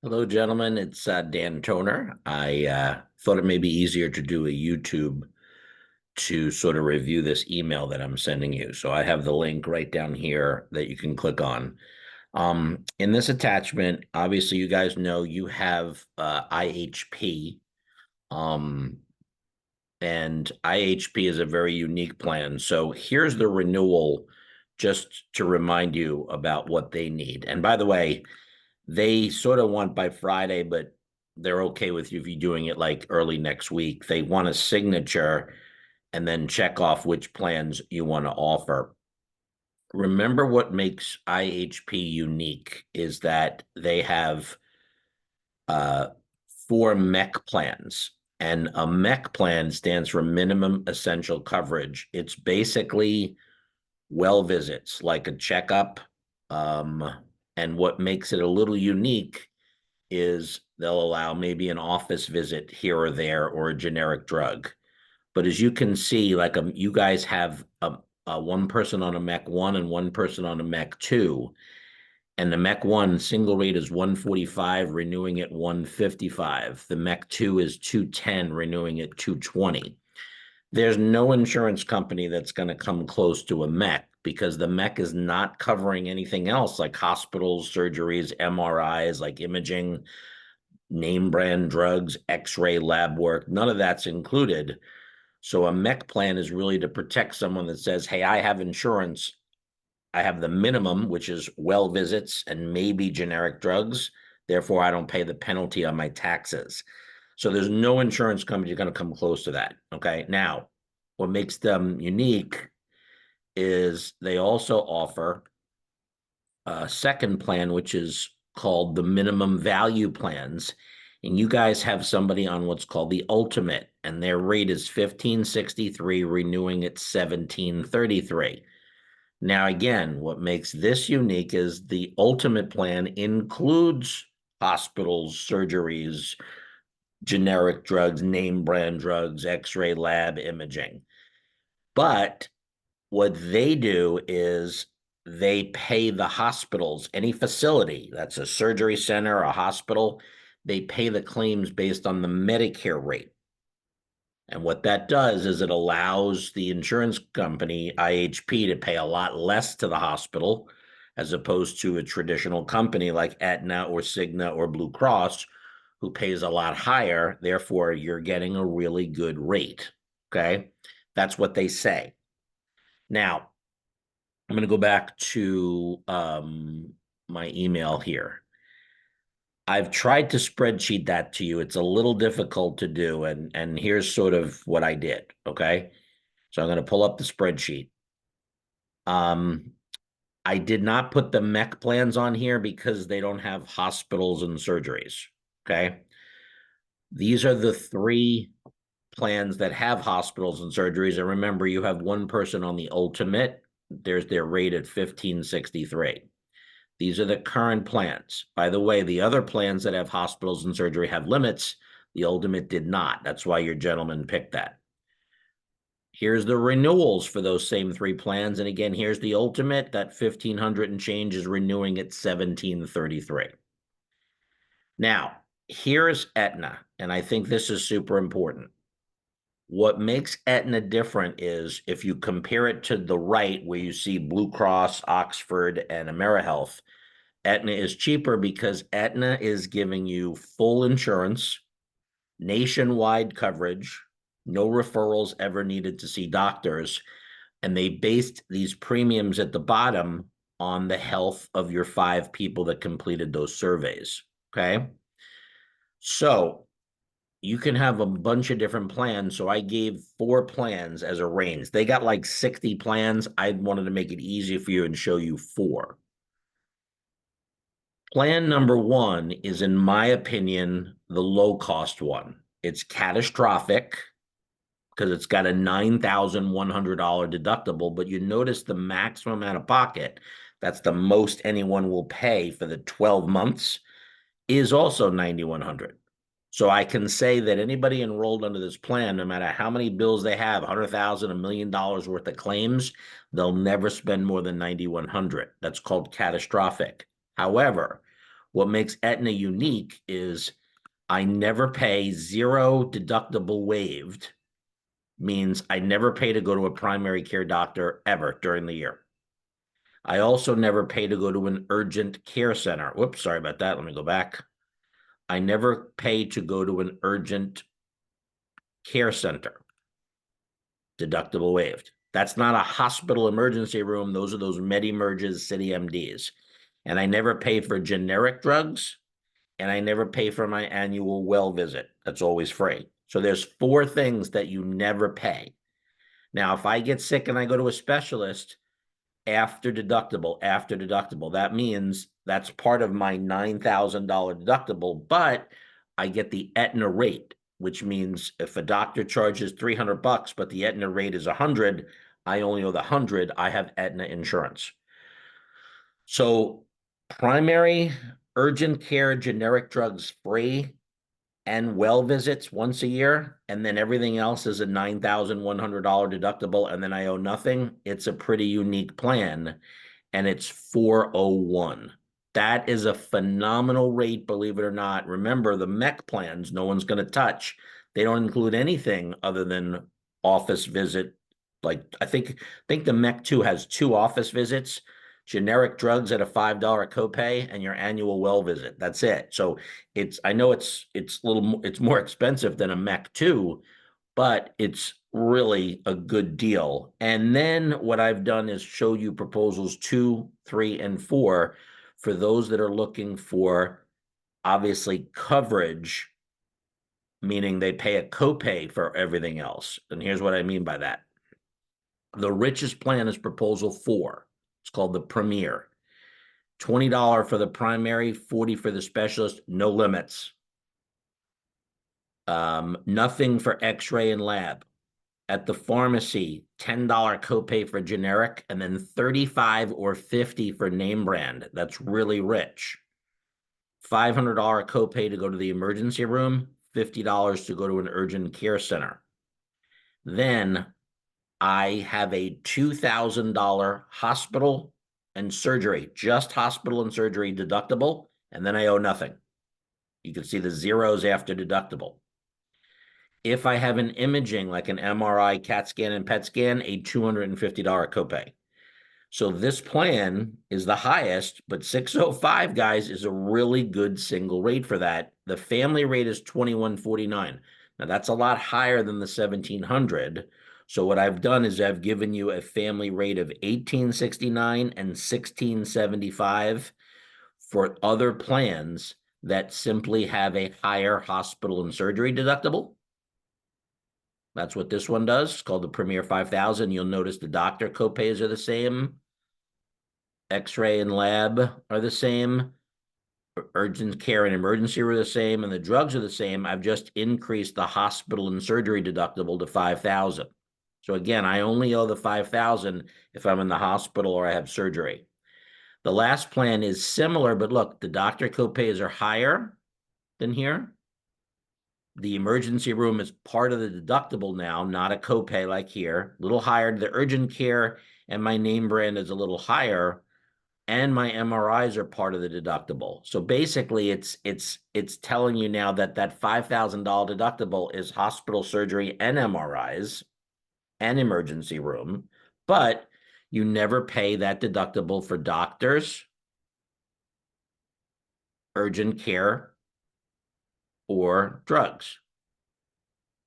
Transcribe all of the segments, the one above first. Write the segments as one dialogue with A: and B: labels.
A: Hello, gentlemen. It's Dan Toner. I thought it may be easier to do a YouTube to sort of review this email that I'm sending you. So I have the link right down here that you can click on. In this attachment, obviously, you guys know you have IHP, um, and IHP is a very unique plan. So here's the renewal, just to remind you about what they need. And by the way, they sort of want by Friday, but they're okay with you if you're doing it like early next week. They want a signature and then check off which plans you want to offer. Remember what makes IHP unique is that they have uh, four MEC plans. And a MEC plan stands for minimum essential coverage. It's basically well visits, like a checkup. Um, and what makes it a little unique is they'll allow maybe an office visit here or there or a generic drug. But as you can see, like you guys have one person on a MEC 1 and one person on a MEC 2. And the MEC 1 single rate is 145, renewing at 155. The MEC 2 is 210, renewing at 220. There's no insurance company that's going to come close to a MEC because the MEC is not covering anything else like hospitals, surgeries, MRIs, like imaging, name brand drugs, x-ray lab work. None of that's included. So a MEC plan is really to protect someone that says, hey, I have insurance. I have the minimum, which is well visits and maybe generic drugs. Therefore, I don't pay the penalty on my taxes. So there's no insurance company going to come close to that. Okay. Now, what makes them unique is they also offer a second plan, which is called the minimum value plans. And you guys have somebody on what's called the ultimate, and their rate is 1563, renewing at 1733. Now, again, what makes this unique is the ultimate plan includes hospitals, surgeries, generic drugs, name brand drugs, x-ray lab imaging. But what they do is they pay the hospitals, any facility that's a surgery center, a hospital, they pay the claims based on the Medicare rate. And what that does is it allows the insurance company, IHP, to pay a lot less to the hospital as opposed to a traditional company like Aetna or Cigna or Blue Cross, who pays a lot higher. Therefore, you're getting a really good rate. Okay. That's what they say. Now, I'm going to go back to my email here. I've tried to spreadsheet that to you. It's a little difficult to do, and here's sort of what I did. Okay, so I'm going to pull up the spreadsheet. I did not put the MEC plans on here because they don't have hospitals and surgeries. Okay, these are the three plans that have hospitals and surgeries. And remember, you have one person on the ultimate. There's their rate at 1563. These are the current plans. By the way, the other plans that have hospitals and surgery have limits. The ultimate did not. That's why your gentleman picked that. Here's the renewals for those same three plans. And again, here's the ultimate. That 1500 and change is renewing at 1733. Now, here's Aetna, and I think this is super important. What makes Aetna different is if you compare it to the right, where you see Blue Cross, Oxford, and AmeriHealth, Aetna is cheaper because Aetna is giving you full insurance, nationwide coverage, no referrals ever needed to see doctors, and they based these premiums at the bottom on the health of your 5 people that completed those surveys. Okay. So you can have a bunch of different plans. So I gave 4 plans as a range. They got like 60 plans. I wanted to make it easy for you and show you 4. Plan number 1 is, in my opinion, the low cost one. It's catastrophic because it's got a $9,100 deductible, but you notice the maximum out of pocket, that's the most anyone will pay for the 12 months, is also $9,100. So I can say that anybody enrolled under this plan, no matter how many bills they have, 100,000, $1 million worth of claims, they'll never spend more than 9,100. That's called catastrophic. However, What makes Aetna unique is I never pay, zero deductible waived, means I never pay to go to a primary care doctor ever during the year. I also never pay to go to an urgent care center. Whoops, sorry about that. Let me go back. I never pay to go to an urgent care center. Deductible waived. That's not a hospital emergency room. Those are those Medi-Merges, City MDs. And I never pay for generic drugs, and I never pay for my annual well visit. That's always free. So there's 4 things that you never pay. Now, if I get sick and I go to a specialist, after deductible, that means that's part of my $9,000 deductible, but I get the Aetna rate, which means if a doctor charges $300, but the Aetna rate is 100, I only owe the 100. I have Aetna insurance. So primary urgent care generic drugs free, and well visits once a year, and then everything else is a $9,100 deductible, and then I owe nothing. It's a pretty unique plan, and it's 401. That is a phenomenal rate, believe it or not. Remember, the MEC plans, no one's going to touch. They don't include anything other than office visit. Like I think the MEC 2 has 2 office visits, generic drugs at a $5 copay, and your annual well visit. That's it. So I know it's more expensive than a MEC 2, but it's really a good deal. And then what I've done is show you proposals 2, 3, and 4 for those that are looking for, obviously, coverage, meaning they pay a copay for everything else. And here's what I mean by that. The richest plan is proposal 4. It's called the Premier. $20 for the primary, $40 for the specialist, no limits. Nothing for x-ray and lab. At the pharmacy, $10 copay for generic, and then $35 or $50 for name brand. That's really rich. $500 copay to go to the emergency room, $50 to go to an urgent care center. Then I have a $2,000 hospital and surgery, just hospital and surgery deductible, and then I owe nothing. You can see the zeros after deductible. If I have an imaging like an MRI, CAT scan, and PET scan, a $250 copay. So this plan is the highest, but 605, guys, is a really good single rate for that. The family rate is $2,149. Now that's a lot higher than the $1,700. So what I've done is I've given you a family rate of $1,869 and $1,675 for other plans that simply have a higher hospital and surgery deductible. That's what this one does. It's called the Premier 5000. You'll notice the doctor copays are the same. X-ray and lab are the same. Urgent care and emergency are the same, and the drugs are the same. I've just increased the hospital and surgery deductible to $5,000. So again, I only owe the $5,000 if I'm in the hospital or I have surgery. The last plan is similar, but look, the doctor copays are higher than here. The emergency room is part of the deductible now, not a copay like here. A little higher. The urgent care and my name brand is a little higher, and my MRIs are part of the deductible. So basically, it's telling you now that that $5,000 deductible is hospital, surgery, and MRIs, and emergency room, but you never pay that deductible for doctors, urgent care, or drugs.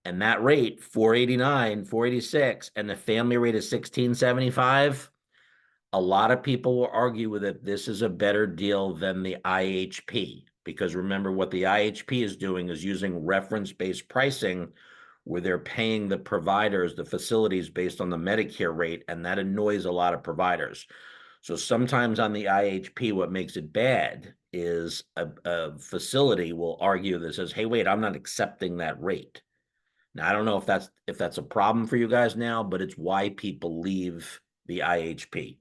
A: And that rate, $489, $486, and the family rate is $1,675. A lot of people will argue with it. This is a better deal than the IHP, because remember what the IHP is doing is using reference-based pricing where they're paying the providers, the facilities based on the Medicare rate, and that annoys a lot of providers. So sometimes on the IHP, what makes it bad is a facility will argue that says, hey, wait, I'm not accepting that rate. Now, I don't know if that's a problem for you guys now, but it's why people leave the IHP.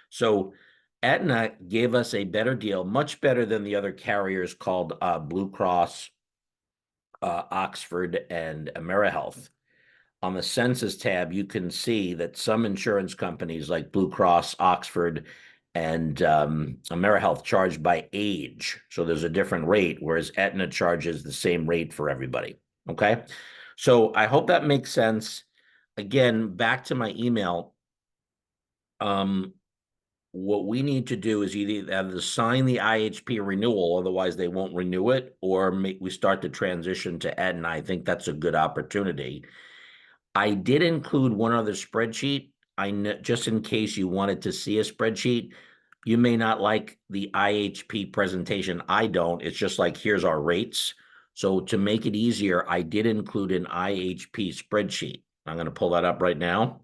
A: So Aetna gave us a better deal, much better than the other carriers called Blue Cross, Oxford, and AmeriHealth. On the census tab, you can see that some insurance companies like Blue Cross, Oxford, and AmeriHealth charged by age. So there's a different rate, whereas Aetna charges the same rate for everybody. Okay. So I hope that makes sense. Again, back to my email. What we need to do is either have to sign the IHP renewal, otherwise they won't renew it, or we start to transition to Aetna. I think that's a good opportunity. I did include one other spreadsheet. Just in case you wanted to see a spreadsheet. You may not like the IHP presentation. I don't. It's just like, here's our rates. So to make it easier, I did include an IHP spreadsheet. I'm going to pull that up right now.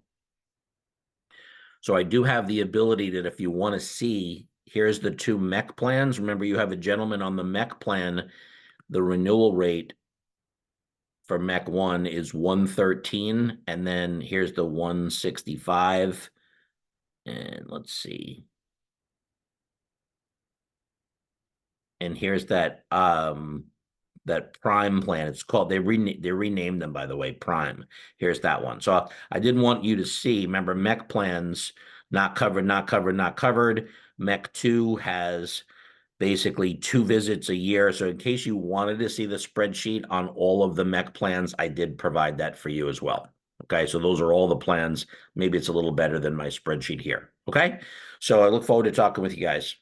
A: So I do have the ability that if you want to see, here's the two MEC plans. Remember, you have a gentleman on the MEC plan. The renewal rate for MEC 1 is 113, and then here's the 165. And let's see. And here's that Prime plan. It's called, they renamed them, by the way, Prime. Here's that one. So I didn't want you to see, remember, MEC plans, not covered, not covered, not covered. MEC 2 has basically 2 visits a year. So in case you wanted to see the spreadsheet on all of the MEC plans, I did provide that for you as well. Okay, so those are all the plans. Maybe it's a little better than my spreadsheet here. Okay, so I look forward to talking with you guys.